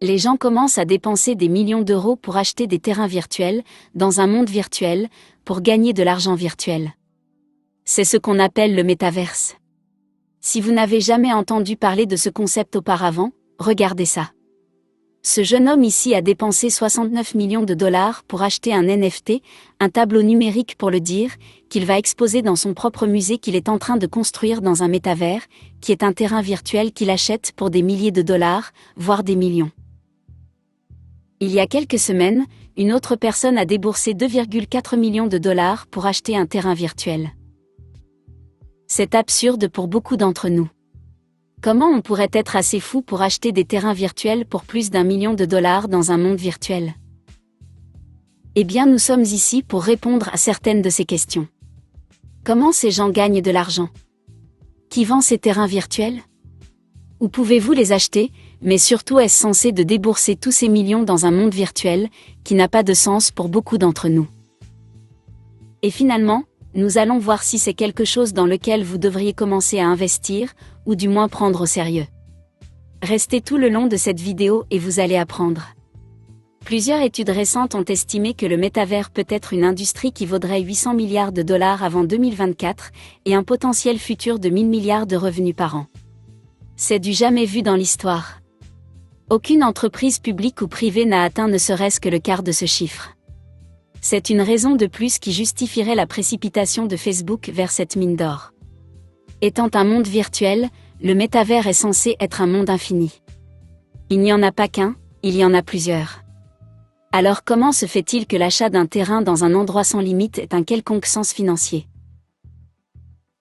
Les gens commencent à dépenser des millions d'euros pour acheter des terrains virtuels, dans un monde virtuel, pour gagner de l'argent virtuel. C'est ce qu'on appelle le métaverse. Si vous n'avez jamais entendu parler de ce concept auparavant, regardez ça. Ce jeune homme ici a dépensé 69 millions de dollars pour acheter un NFT, un tableau numérique pour le dire, qu'il va exposer dans son propre musée qu'il est en train de construire dans un métavers, qui est un terrain virtuel qu'il achète pour des milliers de dollars, voire des millions. Il y a quelques semaines, une autre personne a déboursé 2,4 millions de dollars pour acheter un terrain virtuel. C'est absurde pour beaucoup d'entre nous. Comment on pourrait être assez fou pour acheter des terrains virtuels pour plus d'1 million de dollars dans un monde virtuel? Eh bien, nous sommes ici pour répondre à certaines de ces questions. Comment ces gens gagnent de l'argent? Qui vend ces terrains virtuels? Où pouvez-vous les acheter, mais surtout est-ce censé de débourser tous ces millions dans un monde virtuel, qui n'a pas de sens pour beaucoup d'entre nous? Et finalement, nous allons voir si c'est quelque chose dans lequel vous devriez commencer à investir, ou du moins prendre au sérieux. Restez tout le long de cette vidéo et vous allez apprendre. Plusieurs études récentes ont estimé que le métavers peut être une industrie qui vaudrait 800 milliards de dollars avant 2024, et un potentiel futur de 1000 milliards de revenus par an. C'est du jamais vu dans l'histoire. Aucune entreprise publique ou privée n'a atteint ne serait-ce que le quart de ce chiffre. C'est une raison de plus qui justifierait la précipitation de Facebook vers cette mine d'or. Étant un monde virtuel, le métavers est censé être un monde infini. Il n'y en a pas qu'un, il y en a plusieurs. Alors comment se fait-il que l'achat d'un terrain dans un endroit sans limite ait un quelconque sens financier?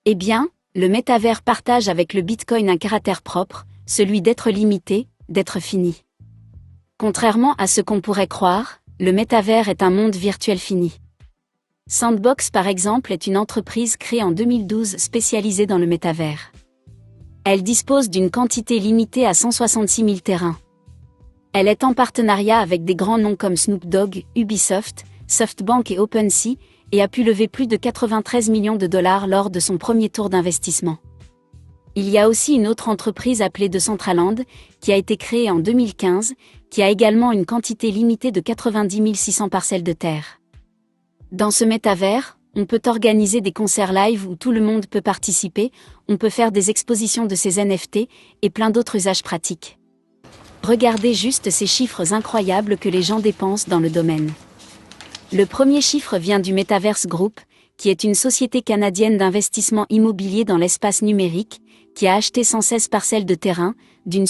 Eh bien, le métavers partage avec le Bitcoin un caractère propre, celui d'être limité, d'être fini. Contrairement à ce qu'on pourrait croire, le métavers est un monde virtuel fini. Sandbox par exemple est une entreprise créée en 2012 spécialisée dans le métavers. Elle dispose d'une quantité limitée à 166 000 terrains. Elle est en partenariat avec des grands noms comme Snoop Dogg, Ubisoft, SoftBank et OpenSea, et a pu lever plus de 93 millions de dollars lors de son premier tour d'investissement. Il y a aussi une autre entreprise appelée Decentraland, qui a été créée en 2015, qui a également une quantité limitée de 90 600 parcelles de terre. Dans ce métavers, on peut organiser des concerts live où tout le monde peut participer, on peut faire des expositions de ces NFT, et plein d'autres usages pratiques. Regardez juste ces chiffres incroyables que les gens dépensent dans le domaine. Le premier chiffre vient du Metaverse Group, qui est une société canadienne d'investissement immobilier dans l'espace numérique, qui a acheté 116 parcelles de terrain, d'une